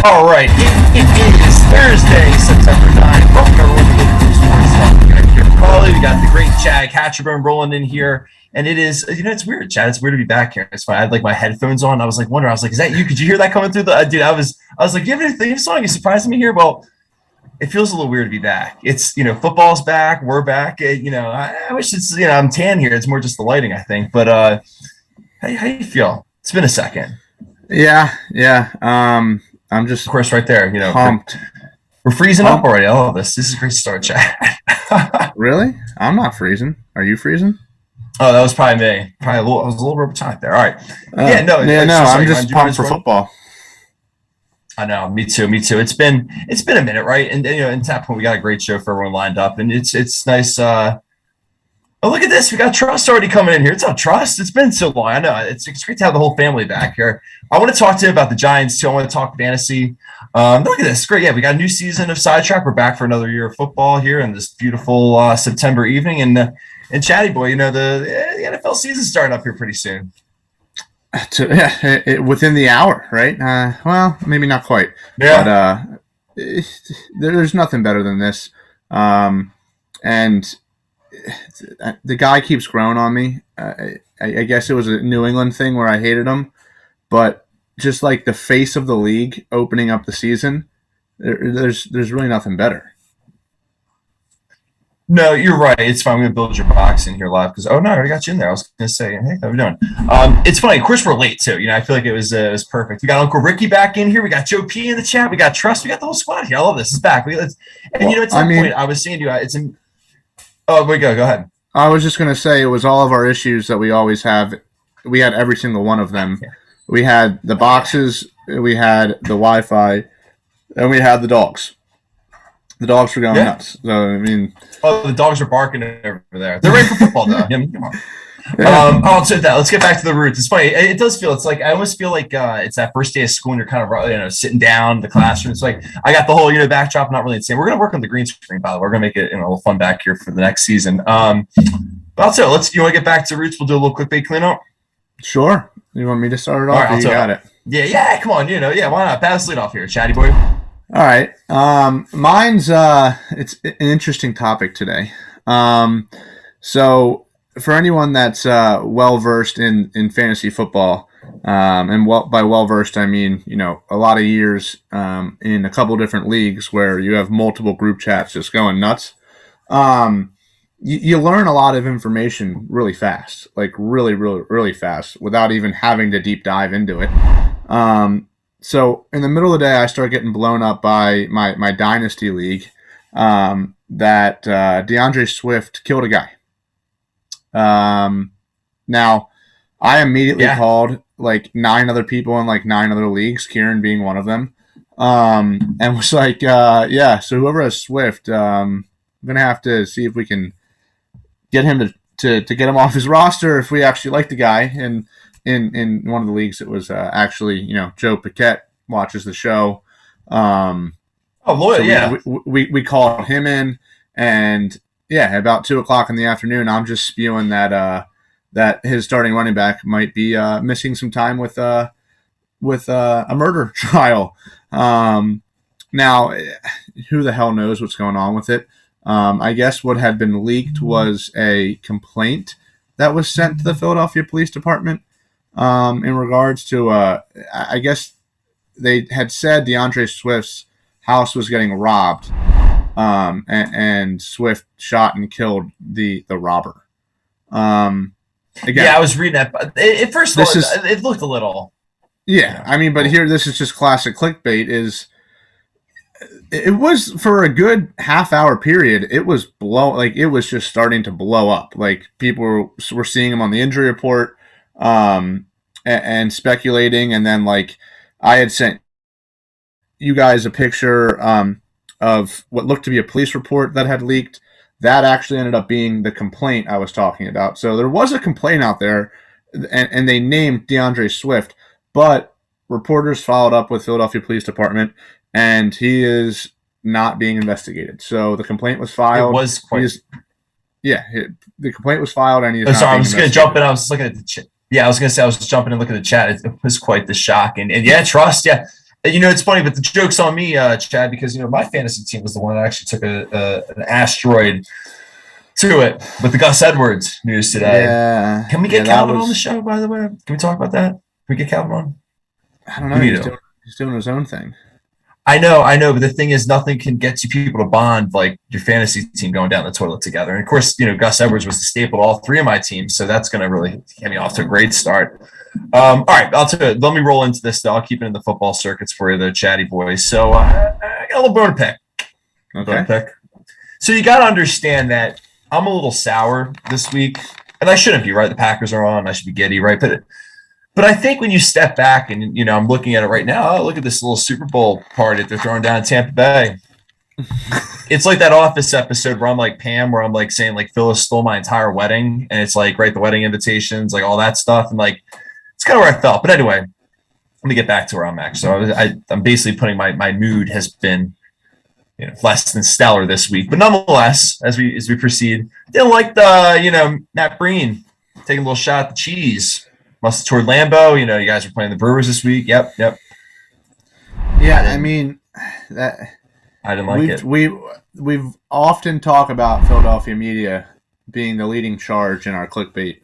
All right, it is Thursday, September 9th. Welcome everyone to the Sports Talk here. Crawley, we got the great Chad Catcherburn rolling in here, and it is, it's weird, Chad. It's weird to be back here. It's fine. I had like my headphones on. I was like wondering. I was like, is that you? Could you hear that coming through the? Dude, I was like, do you have any theme song? You surprising me here? Well, it feels a little weird to be back. It's football's back. We're back. I wish it's I'm tan here. It's more just the lighting, I think. But how you feel? It's been a second. Yeah. I'm just, of course, right there. pumped. We're freezing up already. I love this. This is a great start, Chad. Really? I'm not freezing. Are you freezing? Oh, that was probably me. I was a little robotic there. All right. I'm just pumped for football. I know. Me too. It's been a minute, right? And in that point, we got a great show for everyone lined up, and it's nice. Oh, look at this. We got Trust already coming in here. It's up, Trust. It's been so long. I know. It's great to have the whole family back here. I want to talk to you about the Giants, too. I want to talk fantasy. Look at this. Great. Yeah, we got a new season of Sidetrack. We're back for another year of football here in this beautiful September evening. And Chatty Boy, the NFL season's starting up here pretty soon. Within the hour, right? Well, maybe not quite. Yeah. But there's nothing better than this. And the guy keeps growing on me. I guess it was a New England thing where I hated him, but just like the face of the league opening up the season, there's really nothing better. No, you're right. It's fine. I'm going to build your box in here live because, I already got you in there. I was going to say, hey, how we doing? It's funny. Of course, we're late, too. I feel like it was perfect. We got Uncle Ricky back in here. We got Joe P in the chat. We got Trust. We got the whole squad here. I love this. It's back. At some point, I was saying to you, it's in – oh, we go. Go ahead. I was just going to say it was all of our issues that we always have. We had every single one of them. Yeah. We had the boxes, we had the Wi-Fi, and we had the dogs. The dogs were going nuts. So, the dogs are barking over there. They're ready for football, though. Come on. Yeah. Let's get back to the roots. It's funny. It does feel. It's like I almost feel like it's that first day of school and you're kind of sitting down in the classroom. It's like I got the whole backdrop. Not really insane. We're gonna work on the green screen, by the way. We're gonna make it a little fun back here for the next season. But I'll tell you, you want to get back to roots? We'll do a little clickbait cleanup. Sure. You want me to start it off? All right, you got it. Yeah. Come on. Why not? Pass lead off here, Chatty Boy. All right. Mine's it's an interesting topic today. So for anyone that's well versed in fantasy football, and by well versed I mean a lot of years in a couple different leagues where you have multiple group chats just going nuts. You learn a lot of information really fast, like really, really, really fast, without even having to deep dive into it. So in the middle of the day, I start getting blown up by my dynasty league that DeAndre Swift killed a guy. Now, I immediately called like 9 other people in like 9 other leagues, Kieran being one of them, and was like, so whoever has Swift, I'm going to have to see if we can get him to get him off his roster if we actually like the guy. And in one of the leagues, it was actually, Joe Paquette watches the show. We called him in, and about 2:00 in the afternoon, I'm just spewing that his starting running back might be missing some time with a murder trial. Now, who the hell knows what's going on with it? I guess what had been leaked was a complaint that was sent to the Philadelphia Police Department in regards to, I guess they had said DeAndre Swift's house was getting robbed, and Swift shot and killed the robber. Again, I was reading that. But at first, it looked a little. Yeah, but here, this is just classic clickbait. It was for a good half-hour period. It was it was just starting to blow up. Like people were seeing him on the injury report, and speculating. And then I had sent you guys a picture of what looked to be a police report that had leaked. That actually ended up being the complaint I was talking about. So there was a complaint out there, and they named DeAndre Swift, but reporters followed up with Philadelphia Police Department, and he is not being investigated. So the complaint was filed. It was quite. The complaint was filed, and he's. Sorry, I was going to jump in. I was looking at the chat. Yeah, I was going to say I was jumping and looking at the chat. It was quite the shock, and Trust. Yeah, It's funny, but the joke's on me, Chad, because my fantasy team was the one that actually took an asteroid to it with the Gus Edwards news today. Yeah. Can we get Calvin on the show, by the way? Can we talk about that? Can we get Calvin on? I don't know. He's doing his own thing. I know, but the thing is, nothing can get you people to bond like your fantasy team going down the toilet together. And of course, Gus Edwards was the staple of all three of my teams, so that's going to really get me off to a great start. All right, I'll tell you. Let me roll into this, though. I'll keep it in the football circuits for you, the chatty boys. So I got a little bone to pick. Okay. So you got to understand that I'm a little sour this week, and I shouldn't be, right? The Packers are on. I should be giddy, right? But I think when you step back and, I'm looking at it right now, look at this little Super Bowl party that they're throwing down in Tampa Bay. It's like that Office episode where I'm like Pam, where I'm like saying like Phyllis stole my entire wedding. And it's like, right, the wedding invitations, like all that stuff. And like, it's kind of where I felt. But anyway, let me get back to where I'm at. So I'm basically putting my mood has been less than stellar this week. But nonetheless, as we proceed, didn't like the, Matt Breen taking a little shot at the cheese. Must have toured Lambeau. You guys were playing the Brewers this week. Yep. Yeah, I mean, that I didn't like it. We've often talked about Philadelphia media being the leading charge in our clickbait.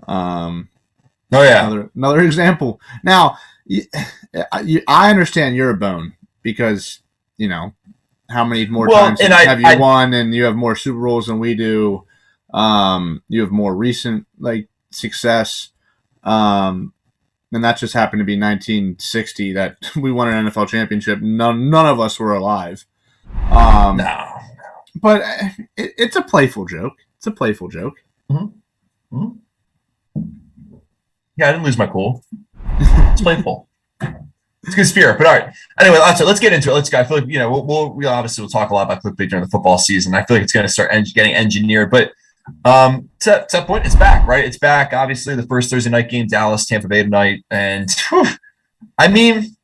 Oh yeah, another example. Now, I understand you're a bone because how many more times have you won, and you have more Super Bowls than we do. You have more recent success. And that just happened to be 1960 that we won an NFL championship. None of us were alive. No. But it's a playful joke. It's a playful joke. Mm-hmm. Mm-hmm. Yeah, I didn't lose my cool. It's playful. It's good spirit. But all right. Anyway, let's get into it. Let's go. I feel like, we obviously will talk a lot about clickbait during the football season. I feel like it's going to start getting engineered. But to that point, it's back, right? It's back. Obviously, the first Thursday night game, Dallas, Tampa Bay tonight. And I mean,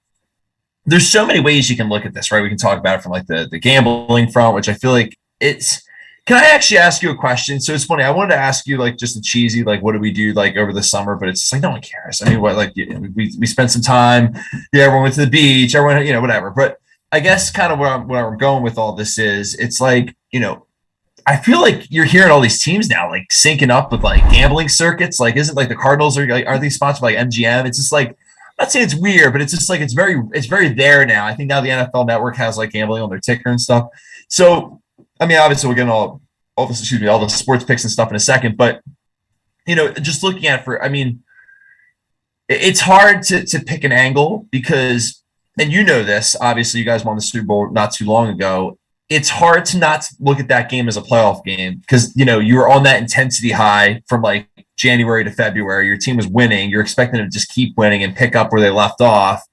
there's so many ways you can look at this, right? We can talk about it from the gambling front, which I feel like it's. Can I actually ask you a question? So it's funny. I wanted to ask you just the cheesy, what do we do over the summer? But it's just no one cares. I mean, what we spent some time. Yeah, everyone went to the beach. Everyone, whatever. But I guess kind of where I'm going with all this is it's I feel like you're hearing all these teams now syncing up with gambling circuits. Isn't the Cardinals are these sponsored by MGM? It's just I'm not saying it's weird, but it's just it's very there now. I think now the NFL Network has gambling on their ticker and stuff. So I mean, obviously we're getting all the sports picks and stuff in a second, but just looking at it's hard to pick an angle because, and this, obviously you guys won the Super Bowl not too long ago. It's hard to not look at that game as a playoff game because, you were on that intensity high from January to February. Your team was winning. You're expecting them to just keep winning and pick up where they left off.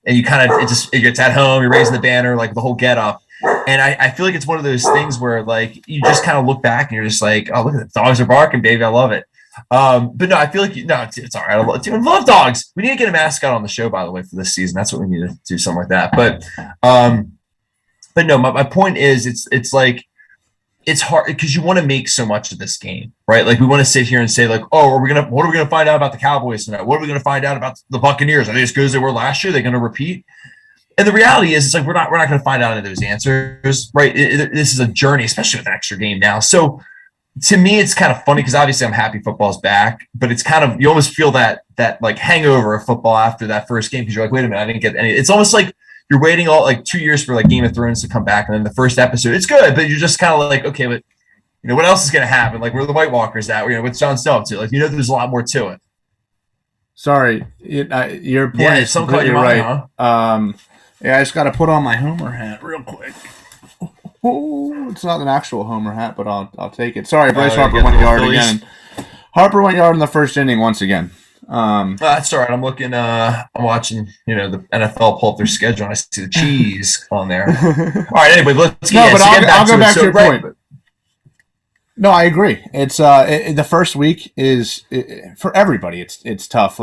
And you kind of, it's at home, you're raising the banner, the whole get up. And I feel like it's one of those things where you just kind of look back and you're just oh, look at the dogs are barking, baby. I love it. But no, I feel like it's all right. I love dogs. We need to get a mascot on the show, by the way, for this season. That's what we need to do, something like that. But no, my point is it's hard because you want to make so much of this game, right? We want to sit here and say what are we gonna find out about the Cowboys tonight? What are we gonna find out about the Buccaneers? Are they as good as they were last year? They're gonna repeat? And the reality is, we're not going to find out any of those answers, right? This is a journey, especially with an extra game now. So to me, it's kind of funny because obviously I'm happy football's back, but it's kind of you almost feel that hangover of football after that first game because you're wait a minute, I didn't get any. It's almost like you're waiting all 2 years for Game of Thrones to come back, and then the first episode, it's good, but you're just kind of okay, but what else is going to happen? Where are the White Walkers at? What's Jon Snow up to? There's a lot more to it. Sorry, your point is completely right. Huh? Yeah, I just got to put on my Homer hat real quick. Oh, it's not an actual Homer hat, but I'll take it. Sorry, Bryce Harper went yard again. Harper went yard in the first inning once again. That's all right. I'm looking. I'm watching. The NFL pull up their schedule, and I see the cheese on there. All right. Anyway, let's get. I'll go back to your point. No, I agree. It's the first week is for everybody. It's tough.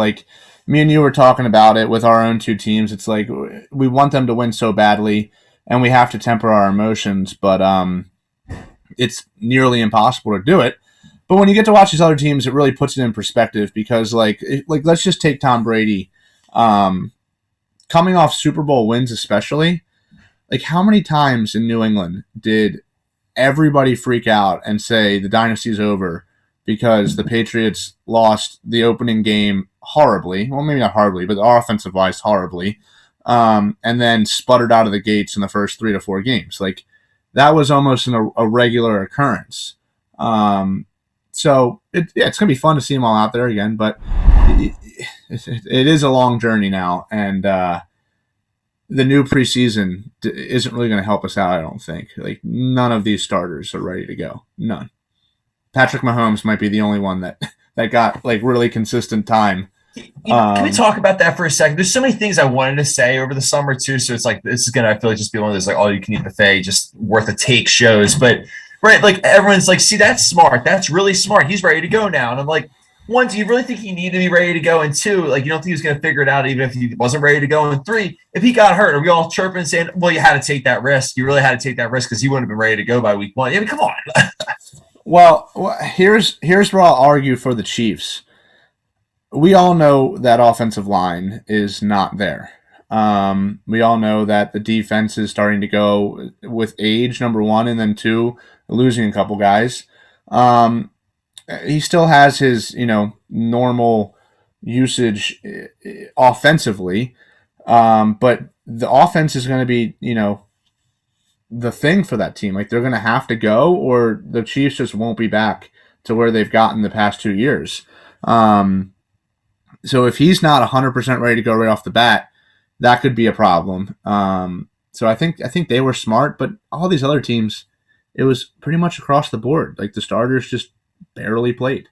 Me and you were talking about it with our own two teams. It's we want them to win so badly, and we have to temper our emotions, but it's nearly impossible to do it. But when you get to watch these other teams, it really puts it in perspective because, let's just take Tom Brady coming off Super Bowl wins, especially, like how many times in New England did everybody freak out and say the dynasty's over because the Patriots lost the opening game horribly? Well, maybe not horribly, but offensive wise, horribly. And then sputtered out of the gates in the first 3 to 4 games. Like that was almost a regular occurrence. So it's going to be fun to see them all out there again, but it is a long journey now. And the new preseason isn't really going to help us out, I don't think. Like none of these starters are ready to go. None. Patrick Mahomes might be the only one that got like really consistent time. Can we talk about that for a second? There's so many things I wanted to say over the summer too. So it's like this is gonna, I feel like, just be one of those like all you can eat buffet, just worth a take shows. But right, like everyone's like, see, that's smart. That's really smart. He's ready to go now. And I'm like, one, do you really think he needed to be ready to go? And two, like you don't think he was gonna figure it out even if he wasn't ready to go? And three, if he got hurt, are we all chirping and saying, well, you had to take that risk? You really had to take that risk because he wouldn't have been ready to go by week 1. I mean, come on. Well, here's where I'll argue for the Chiefs. We all know that offensive line is not there. We all know that the defense is starting to go with age, number one, and then two, losing a couple guys. He still has his, normal usage offensively, but the offense is going to be, the thing for that team. Like they're going to have to go, or the Chiefs just won't be back to where they've gotten the past 2 years. So if he's not 100% ready to go right off the bat, that could be a problem. So I think they were smart, but all these other teams, it was pretty much across the board. Like the starters just barely played.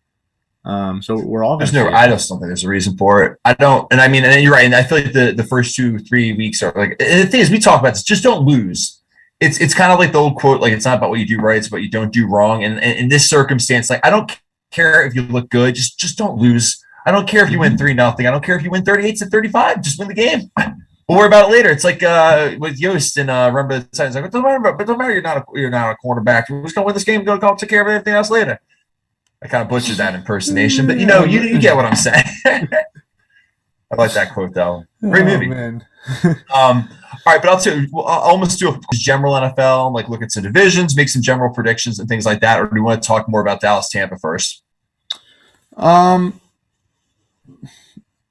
So we're all. I just don't think there's a reason for it. I don't, and I mean, and you're right. And I feel like the first 2-3 weeks are like, and the thing is, we talk about this. Just don't lose. It's kind of like the old quote, like it's not about what you do right, it's what you don't do wrong. And in this circumstance, like I don't care if you look good, just don't lose. I don't care if you win 3-0. I don't care if you win 38-35. Just win the game. We'll worry about it later. It's like with Yost and remember the Titans. Like, it don't matter. You're not a quarterback. We're just gonna win this game. We're gonna go take care of everything else later. I kind of butchered that impersonation, but you get what I'm saying. I like that quote though. Great movie. Man. All right, but I'll almost do a general NFL, like look at some divisions, make some general predictions and things like that. Or do we want to talk more about Dallas Tampa first?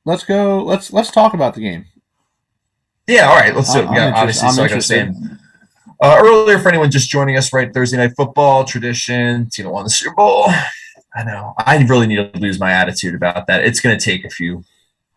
Let's go. Let's talk about the game. Yeah, all right. Let's do it. Yeah, obviously, so like I was saying earlier, for anyone just joining us, right? Thursday Night Football tradition. Team that won the Super Bowl. I know. I really need to lose my attitude about that. It's going to take a few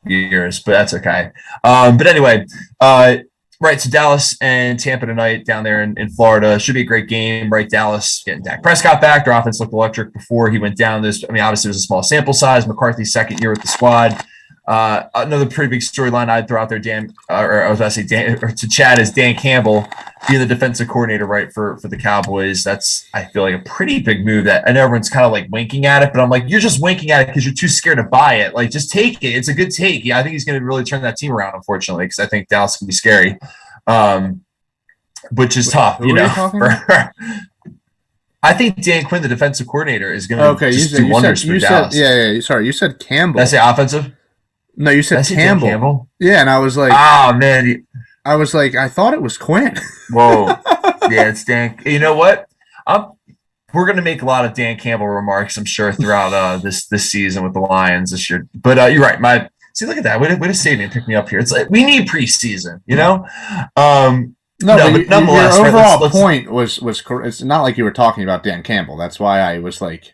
years, but that's okay. But anyway, right. So Dallas and Tampa tonight down there in Florida. Should be a great game, right? Dallas getting Dak Prescott back. Their offense looked electric before he went down. Obviously it was a small sample size. McCarthy's second year with the squad. Another pretty big storyline I'd throw out there, to Chad, is Dan Campbell being the defensive coordinator, right, for the Cowboys. That's, I feel like, a pretty big move that, and everyone's kind of like winking at it, but I'm like, you're just winking at it because you're too scared to buy it. Like, just take it. It's a good take. Yeah, I think he's going to really turn that team around, unfortunately, because I think Dallas can be scary, which is tough, I think Dan Quinn, the defensive coordinator, is going to do wonders for Dallas. Sorry, you said Campbell. Did I say offensive? No, you said Campbell. Yeah, and I was like, oh man, I thought it was Quinn. Whoa, yeah, it's Dan. You know what? We're going to make a lot of Dan Campbell remarks, I'm sure, throughout this season with the Lions this year. But you're right. Look at that. Way to save me and pick me up here. It's like we need preseason, No, but nonetheless, your overall point was it's not like you were talking about Dan Campbell. That's why I was like,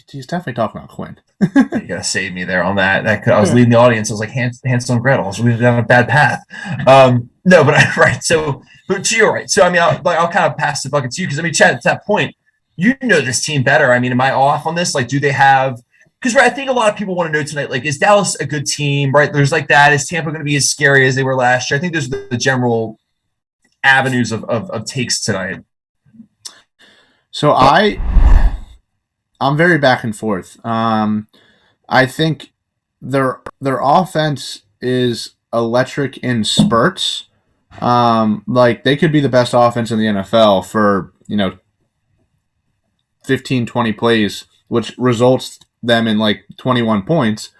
he's definitely talking about Quinn. You gotta save me there on that. I was leading the audience. I was like Hansel and Gretel. I was leading down a bad path. No, but right. So, but you're right. So I'll kind of pass the bucket to you because Chad, at that point, you know this team better. Am I off on this? Like, do they have? Because I think a lot of people want to know tonight. Like, is Dallas a good team? Right? There's like that. Is Tampa going to be as scary as they were last year? I think there's the general avenues of takes tonight. So I'm very back and forth. I think their offense is electric in spurts. Like they could be the best offense in the NFL for 15, 20 plays, which results them in like 21 points.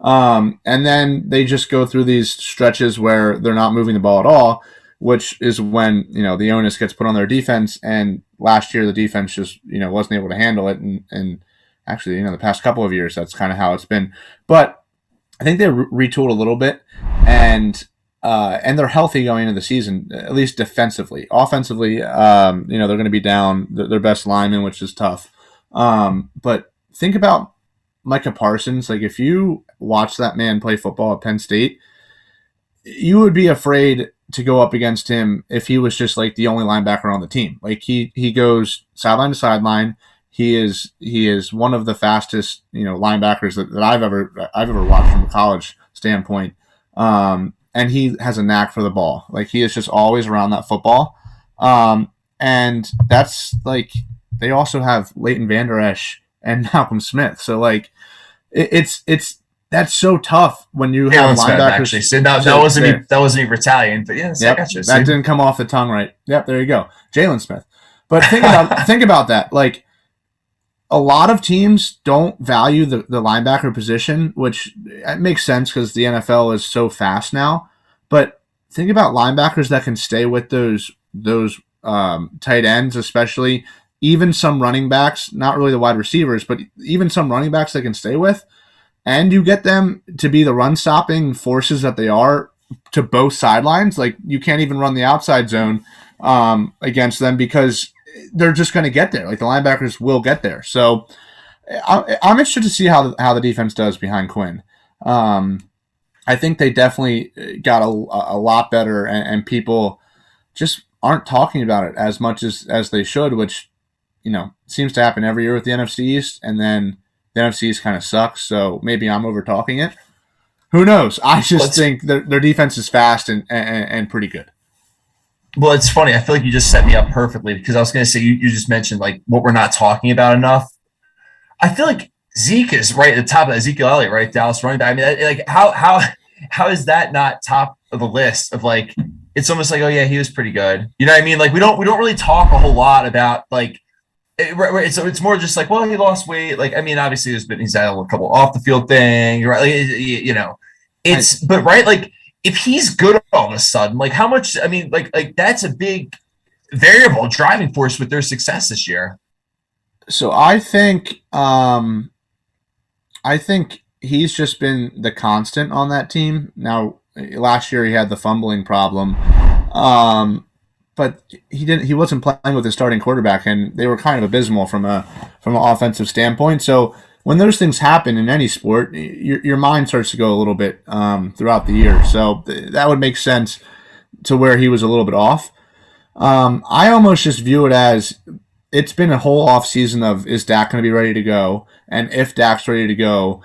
And then they just go through these stretches where they're not moving the ball at all, which is when, the onus gets put on their defense. And last year, the defense just, wasn't able to handle it. And actually, the past couple of years, that's kind of how it's been. But I think they retooled a little bit, and they're healthy going into the season, at least defensively. Offensively, they're going to be down their best lineman, which is tough. But think about Micah Parsons. Like, if you watch that man play football at Penn State, you would be afraid to go up against him if he was just like the only linebacker on the team. Like, he goes sideline to sideline. He is one of the fastest, linebackers that I've ever watched from a college standpoint. And he has a knack for the ball. Like, he is just always around that football. And that's like, they also have Leighton Vander Esch and Malcolm Smith. So like, it's that's so tough when you have Smith, linebackers. Actually, so that wasn't even Italian, but yes, yep, I got you. That didn't come off the tongue right. Yep, there you go, Jalen Smith. But think about that. Like, a lot of teams don't value the linebacker position, which makes sense because the NFL is so fast now. But think about linebackers that can stay with those tight ends, especially even some running backs, not really the wide receivers, but even some running backs that can stay with. And you get them to be the run-stopping forces that they are to both sidelines. Like, you can't even run the outside zone against them because they're just going to get there. Like, the linebackers will get there. So I'm interested to see how the defense does behind Quinn. I think they definitely got a lot better, and people just aren't talking about it as much as they should, which, seems to happen every year with the NFC East, and then the NFC East kind of sucks, so maybe I'm over-talking it. Who knows? I just think their defense is fast and pretty good. Well, it's funny. I feel like you just set me up perfectly because I was going to say you just mentioned like what we're not talking about enough. I feel like Zeke is right at the top of that. Ezekiel Elliott, right? Dallas running back. I mean, like how is that not top of the list of like? It's almost like, oh yeah, he was pretty good. You know what I mean? Like we don't really talk a whole lot about like. So it's more just like, well, he lost weight. Like, I mean, obviously he's had a couple off the field things, right? Like, but right, like if he's good all of a sudden, like how much? I mean, like that's a big variable driving force with their success this year. So I think he's just been the constant on that team. Now, last year he had the fumbling problem. But he wasn't playing with his starting quarterback, and they were kind of abysmal from an offensive standpoint. So when those things happen in any sport, your mind starts to go a little bit throughout the year. So that would make sense to where he was a little bit off. I almost just view it as it's been a whole off season of, is Dak going to be ready to go? And if Dak's ready to go,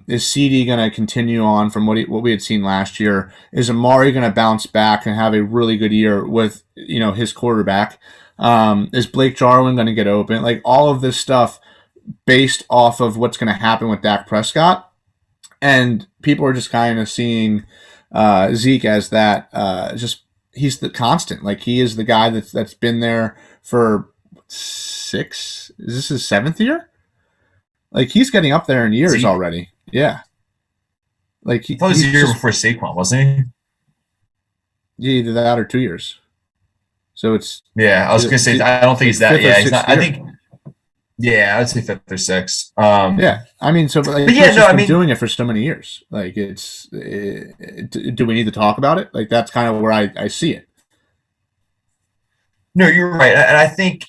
is CD going to continue on from what we had seen last year? Is Amari going to bounce back and have a really good year with his quarterback? Is Blake Jarwin going to get open? Like, all of this stuff based off of what's going to happen with Dak Prescott, and people are just kind of seeing Zeke as that. Just he's the constant. Like, he is the guy that's been there for 6. Is this his 7th year? Like, he's getting up there in years already. Yeah. Like, he was a year before Saquon, wasn't he? Yeah, either that or 2 years. So it's. Yeah, I was going to say, I don't think he's that. Yeah, he's not. I think. Yeah, I would say 5th or 6th. Yeah, I mean, so like, but yeah, no, I mean, doing it for so many years. Like, do we need to talk about it? Like, that's kind of where I see it. No, you're right, and I think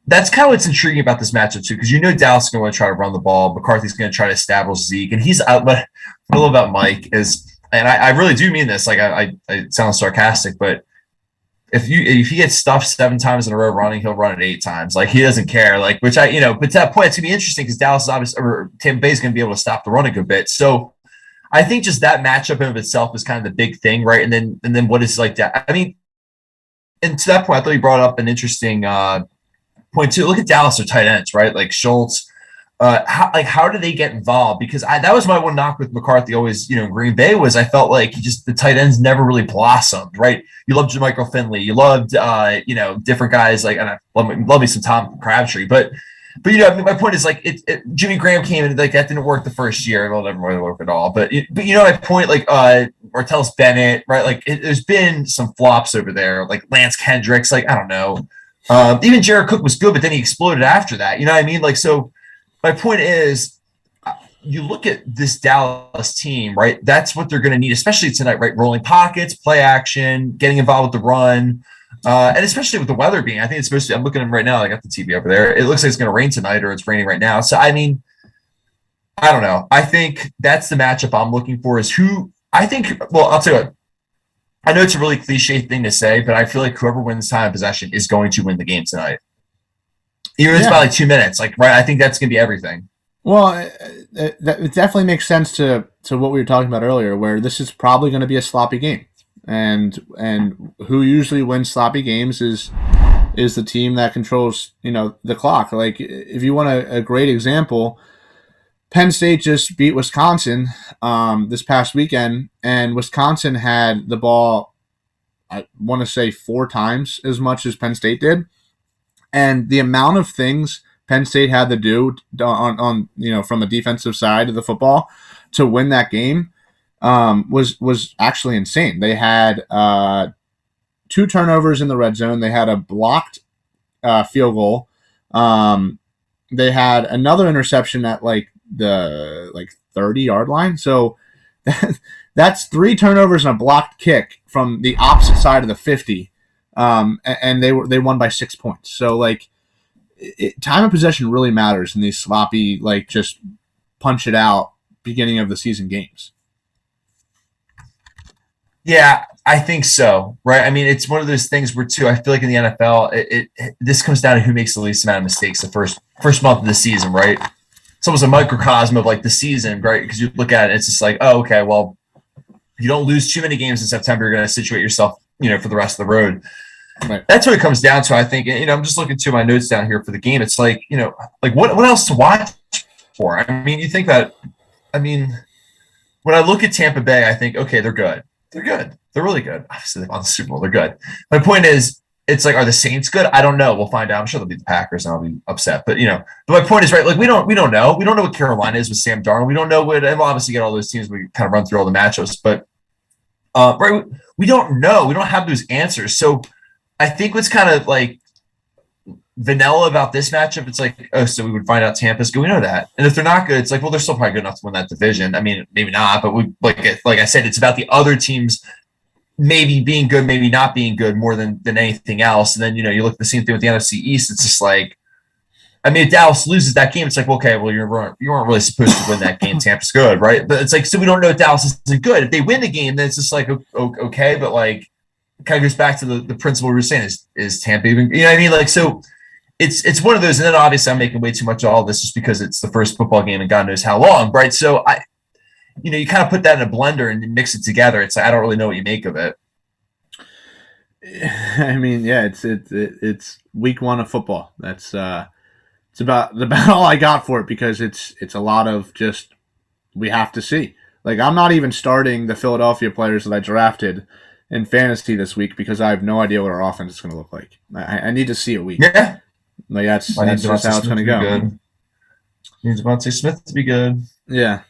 that's kind of what's intriguing about this matchup too, because Dallas is going to want to try to run the ball. McCarthy's going to try to establish Zeke, and he's out. But what I love about Mike is, and I really do mean this. Like, I sound sarcastic, but if he gets stuffed 7 times in a row running, he'll run it 8 times. Like, he doesn't care. Like, which but to that point, it's going to be interesting because Dallas is obviously, or Tampa Bay is going to be able to stop the run a good bit. So I think just that matchup in of itself is kind of the big thing, right? And then what is like that? I mean, and to that point, I thought you brought up an interesting point too. Look at Dallas, their tight ends, right? Like Schultz. How do they get involved? Because that was my one knock with McCarthy always, in Green Bay, was I felt like the tight ends never really blossomed, right? You loved Jermichael Finley, you loved different guys like, and I love me some Tom Crabtree, but but I mean, my point is like Jimmy Graham came in like that didn't work the first year. It'll never really work at all. But my point, like Martellus Bennett, right? Like there's been some flops over there, like Lance Kendricks. Like I don't know. Even Jared Cook was good, but then he exploded after that. You know what I mean? Like so. My point is, you look at this Dallas team, right? That's what they're going to need, especially tonight, right? Rolling pockets, play action, getting involved with the run. And especially with the weather being, I think it's supposed to, I'm looking at them right now. I got the TV over there. It looks like it's going to rain tonight or it's raining right now. So, I mean, I don't know. I think that's the matchup I'm looking for is I'll tell you what. I know it's a really cliche thing to say, but I feel like whoever wins time of possession is going to win the game tonight. Even if it's by like 2 minutes. Like, right, I think that's going to be everything. Well, it definitely makes sense to what we were talking about earlier, where this is probably going to be a sloppy game. And who usually wins sloppy games is the team that controls the clock. Like if you want a great example, Penn State just beat Wisconsin this past weekend, and Wisconsin had the ball, I want to say 4 times as much as Penn State did, and the amount of things Penn State had to do on from the defensive side of the football to win that game was actually insane. They had 2 turnovers in the red zone. They had a blocked field goal. They had another interception at the 30-yard line. So that's 3 turnovers and a blocked kick from the opposite side of the 50. And they won by 6 points. So time of possession really matters in these sloppy, just punch it out beginning of the season games. Yeah, I think so. Right. I mean, it's one of those things where too, I feel like in the NFL, this comes down to who makes the least amount of mistakes the first month of the season. Right. It's almost a microcosm of the season, right? Because you look at it, it's just like, oh, okay, well, if you don't lose too many games in September, you're going to situate yourself, for the rest of the road. Right. That's what it comes down to, I think. I'm just looking to my notes down here for the game. It's what else to watch for? I mean, you think that, when I look at Tampa Bay, I think, okay, they're good. They're good. They're really good. Obviously, they've won the Super Bowl. They're good. My point is, it's are the Saints good? I don't know. We'll find out. I'm sure they'll beat the Packers, and I'll be upset. But but my point is, right? We don't know. We don't know what Carolina is with Sam Darnold. We don't know what. And we'll obviously get all those teams. We kind of run through all the matchups, but right, we don't know. We don't have those answers. So I think what's kind of vanilla about this matchup, it's so we would find out Tampa's good. We know that. And if they're not good, it's well, they're still probably good enough to win that division. I mean, maybe not, but we like I said, it's about the other teams maybe being good, maybe not being good more than anything else. And then, you look at the same thing with the NFC East. It's just if Dallas loses that game, it's okay, well, you weren't really supposed to win that game. Tampa's good, right? But it's so we don't know if Dallas isn't good. If they win the game, then it's just okay, but kind of goes back to the principle we were saying is Tampa even, you know what I mean? So it's one of those, and then obviously I'm making way too much of all this just because it's the first football game and God knows how long, right? So you kind of put that in a blender and mix it together. It's I don't really know what you make of it. I mean, yeah, it's week 1 of football. That's it's about all I got for it because it's a lot of just we have to see. I'm not even starting the Philadelphia players that I drafted in fantasy this week because I have no idea what our offense is going to look like. I need to see a week. Yeah. That's just how it's going to go. Good. Needs Devontae Smith to be good. Yeah.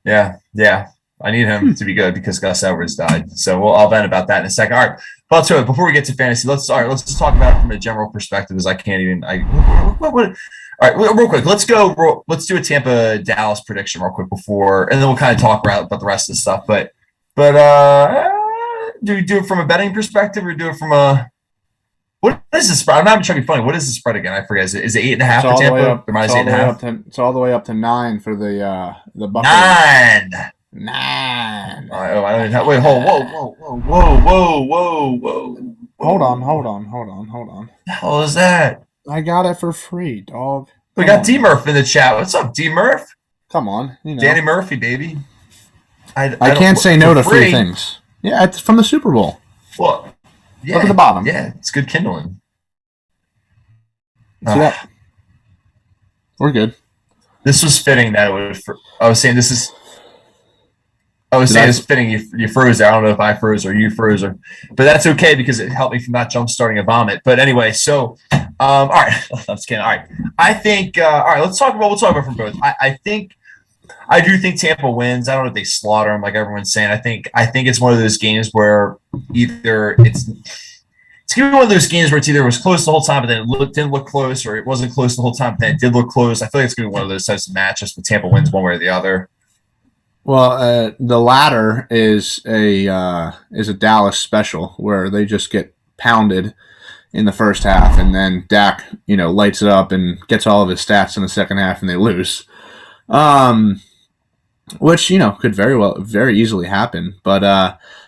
I need him to be good because Gus Edwards died. So I'll vent about that in a second. All right. But so before we get to fantasy, let's just talk about it from a general perspective as I can't even all right, real quick. Let's do a Tampa Dallas prediction real quick before, and then we'll kind of talk about the rest of the stuff. But do we do it from a betting perspective or do it from a what is the spread? I'm not even trying to be funny. What is the spread again? I forget. Is it 8.5 for Tampa? Or minus 8.5? It's all the way up to 9 for the Buffalo. 9. Oh, I don't even have. Wait, whoa. Hold on. The hell is that? I got it for free, dog. We got D Murph in the chat. What's up, D Murph? Come on, Danny Murphy, baby. I can't say no to free things. Yeah, it's from the Super Bowl. Well. Yeah, look at the bottom. Yeah, it's good kindling. See that? We're good. This was fitting that it would. I was saying this is. I was saying it's fitting you froze there. I don't know if I froze or you froze, but that's okay because it helped me from not jump starting a vomit. But anyway, so all right, I'm just kidding. All right, I think all right. We'll talk about from both. I do think Tampa wins. I don't know if they slaughter them like everyone's saying. I think it's one of those games where either it's gonna be one of those games where it's either was close the whole time, but then it didn't look close, or it wasn't close the whole time, but then it did look close. I feel like it's gonna be one of those types of matches where Tampa wins one way or the other. Well, the latter is a Dallas special where they just get pounded in the first half, and then Dak, lights it up and gets all of his stats in the second half, and they lose. Which could very easily happen. But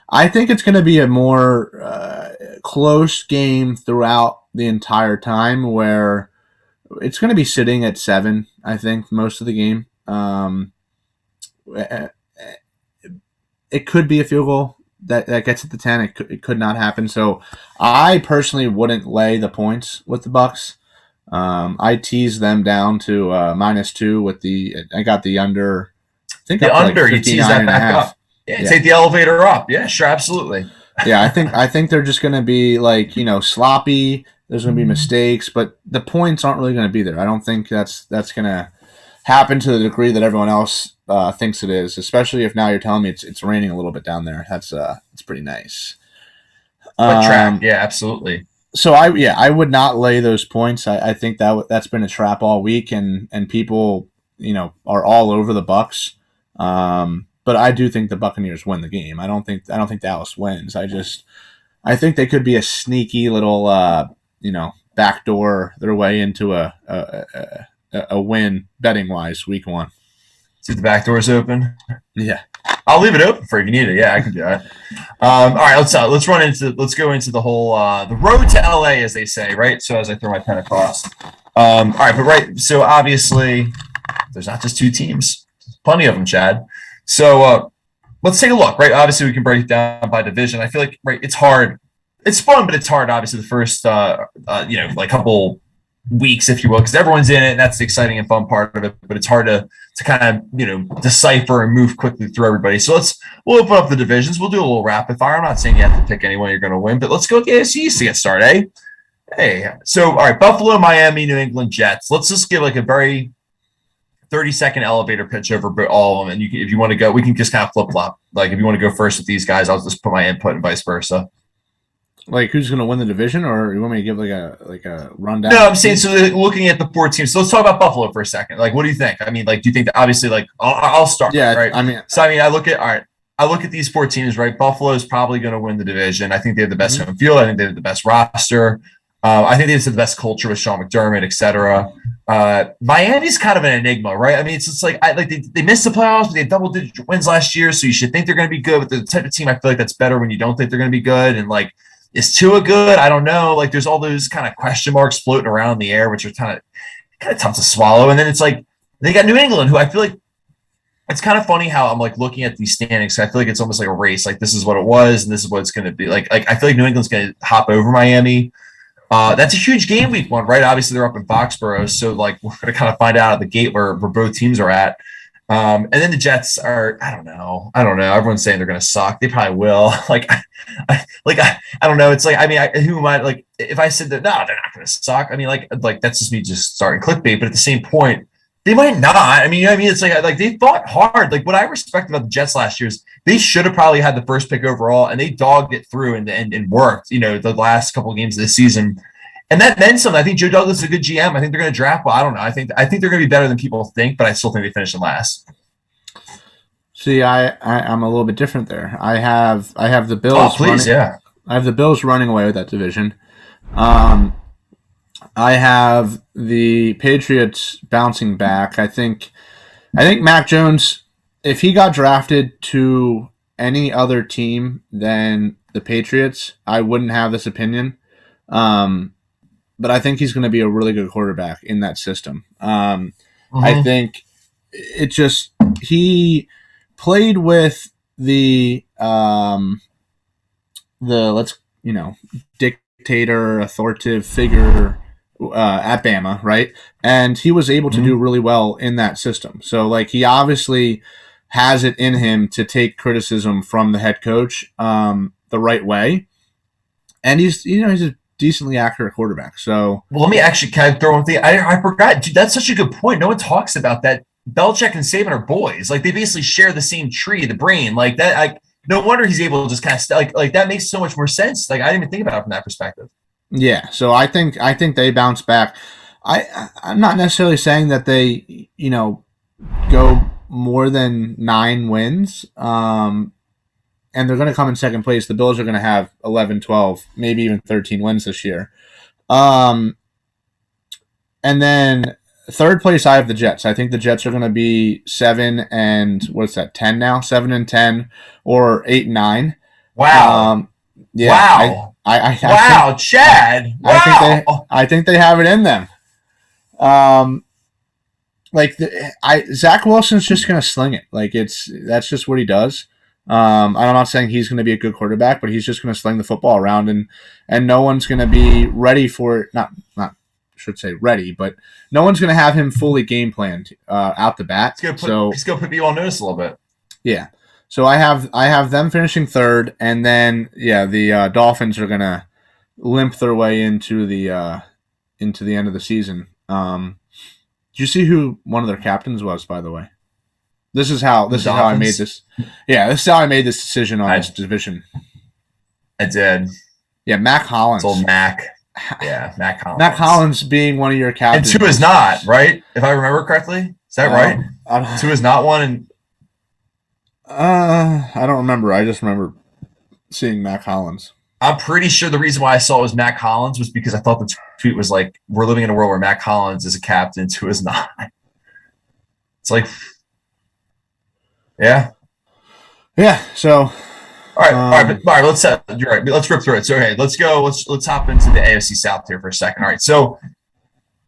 I think it's going to be a more close game throughout the entire time, where it's going to be sitting at 7. I think most of the game. It could be a field goal that gets at the 10. It could not happen. So I personally wouldn't lay the points with the Bucs. I teased them down to -2 with I got the under. I think the under. Like you tease that back up. Yeah, take the elevator up. Yeah, sure, absolutely. Yeah, I think they're just going to be sloppy. There's going to be mistakes, but the points aren't really going to be there. I don't think that's going to happen to the degree that everyone else thinks it is, especially if now you're telling me it's raining a little bit down there. It's pretty nice. Track, yeah, absolutely. So I would not lay those points. I think that's been a trap all week, and people are all over the Bucs. But I do think the Buccaneers win the game. I don't think Dallas wins. I think they could be a sneaky little backdoor their way into a win betting wise week 1. See if the back door's open. Yeah, I'll leave it open for if you need it. Yeah, I can do that. All right, let's go into the whole the road to LA, as they say, right? So as I throw my pen across. All right, but right. So obviously, there's not just 2 teams. There's plenty of them, Chad. So let's take a look. Right, obviously we can break it down by division. I feel like it's hard. It's fun, but it's hard. Obviously, the first couple weeks, if you will, because everyone's in it, and that's the exciting and fun part of it. But it's hard to kind of decipher and move quickly through everybody. So we'll open up the divisions. We'll do a little rapid fire. I'm not saying you have to pick anyone you're going to win, but let's go with the AFC East to get started. Hey, so all right, Buffalo, Miami, New England, Jets. Let's just give a very 30-second elevator pitch over all of them, and if you want to go, we can just kind of flip flop. Like if you want to go first with these guys, I'll just put my input and vice versa. Like who's going to win the division, or you want me to give a rundown? No, I'm saying so. Looking at the 4 teams, so let's talk about Buffalo for a second. Like, what do you think? I mean, do you think that obviously, I'll start. Yeah, right. I mean, I look at these 4 teams. Right, Buffalo is probably going to win the division. I think they have the best home field. I think they have the best roster. I think they have the best culture with Sean McDermott, etc. Miami's kind of an enigma, right? I mean, it's like they missed the playoffs, but they had double-digit wins last year, so you should think they're going to be good. But the type of team I feel like that's better when you don't think they're going to be good, and is Tua good? I don't know. There's all those kind of question marks floating around in the air, which are kind of tough to swallow. And then it's they got New England, who I feel like it's kind of funny how I'm looking at these standings. So I feel like it's almost like a race. This is what it was, and this is what it's going to be. I feel like New England's going to hop over Miami. That's a huge game week 1, right? Obviously, they're up in Foxborough, so we're going to kind of find out at the gate where both teams are at. And then the Jets are, I don't know. Everyone's saying they're going to suck. They probably will. I don't know. It's who am I? If I said that, no, they're not going to suck. I mean, that's just me just starting clickbait. But at the same point, they might not. I mean, it's they fought hard. What I respect about the Jets last year is they should have probably had the first pick overall, and they dogged it through and worked. The last couple of games of this season. And that meant something. I think Joe Douglas is a good GM. I think they're going to draft well. I don't know. I think they're going to be better than people think, but I still think they finish in last. See, I'm a little bit different there. I have the Bills. Oh, please, yeah. I have the Bills running away with that division. I have the Patriots bouncing back. I think Mac Jones, if he got drafted to any other team than the Patriots, I wouldn't have this opinion. But I think he's going to be a really good quarterback in that system. I think he played with the dictator, authoritative figure at Bama, right? And he was able to do really well in that system. So he obviously has it in him to take criticism from the head coach the right way, and he's a decently accurate quarterback. So, well, let me actually kind of throw one thing. I forgot, dude. That's such a good point. No one talks about that. Belichick and Saban are boys. Like they basically share the same tree, the brain. Like that. No wonder he's able to just kind of like that makes so much more sense. Like I didn't even think about it from that perspective. yeah. So I think they bounce back. I'm not necessarily saying that they go more than 9 wins. And they're going to come in second place. The Bills are going to have 11, 12, maybe even 13 wins this year. And then third place, I have the Jets. I think the Jets are going to be 7 and what's that? 10 now, 7 and 10, or 8 and 9. Wow. Yeah. Wow. I think, Chad. Wow. I think they have it in them. Zach Wilson's just going to sling it. Like that's just what he does. I'm not saying he's going to be a good quarterback, but he's just going to sling the football around, and no one's going to be ready for it. Not should say ready, but no one's going to have him fully game planned out the bat. He's going to put people on notice a little bit. Yeah. So I have them finishing third, and then the Dolphins are going to limp their way into the end of the season. Did you see who one of their captains was, by the way? This is how I made this. Yeah, this is how I made this decision on this division. I did. Yeah, Mac Hollins. It's old Mac. Yeah, Mac Hollins. Mac Hollins being one of your captains. And 2 is not, right? If I remember correctly. Is that right? 2 is not one. And I don't remember. I just remember seeing Mac Hollins. I'm pretty sure the reason why I saw it was Mac Hollins was because I thought the tweet was like, we're living in a world where Mac Hollins is a captain, 2 is not. It's like, yeah. So, all right. Let's you're right. Let's rip through it. So, okay, let's go. Let's hop into the AFC South here for a second. All right. So,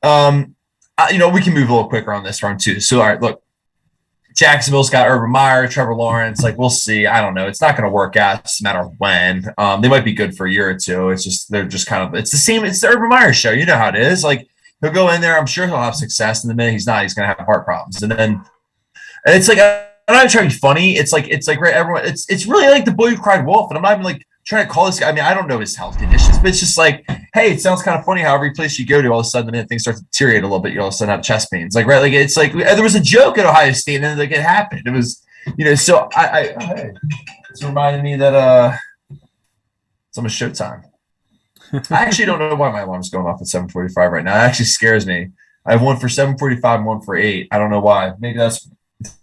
we can move a little quicker on this round too. So, all right, look, Jacksonville's got Urban Meyer, Trevor Lawrence. Like, we'll see. I don't know. It's not going to work out. It's a matter of when. They might be good for a year or two. It's just they're just kind of. It's the same. It's the Urban Meyer show. You know how it is. Like, he'll go in there. I'm sure he'll have success. And the minute he's not, he's going to have heart problems. And it's like. I'm not trying to be funny. It's like right, everyone. It's really like the boy who cried wolf, and I'm not even like trying to call this guy. I mean, I don't know his health conditions, but it's just like, hey, it sounds kind of funny how every place you go to, all of a sudden, the minute things start to deteriorate a little bit, you all of a sudden have chest pains. Like, right, like it's like there was a joke at Ohio State, and then like it happened. It was, So it's reminding me that it's almost showtime. I actually don't know why my alarm's going off at 7:45 right now. It actually scares me. I have one for 7:45 and one for 8. I don't know why. Maybe that's.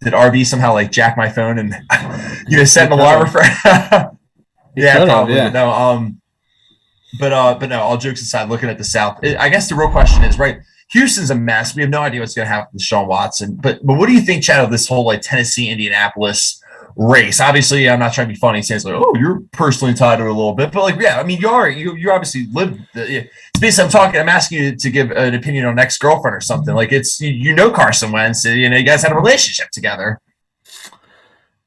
Did RB somehow like jack my phone and set an alarm for? Yeah, probably. Yeah. No, but no. All jokes aside, looking at the South, I guess the real question is right. Houston's a mess. We have no idea what's going to happen with Deshaun Watson. But what do you think, Chad, of this whole like Tennessee, Indianapolis race? Obviously, I'm not trying to be funny, saying like, oh, you're personally tied to it a little bit, but like, yeah, I mean, you obviously lived. It's basically, I'm asking you to give an opinion on ex-girlfriend or something. Like it's Carson Wentz. You guys had a relationship together.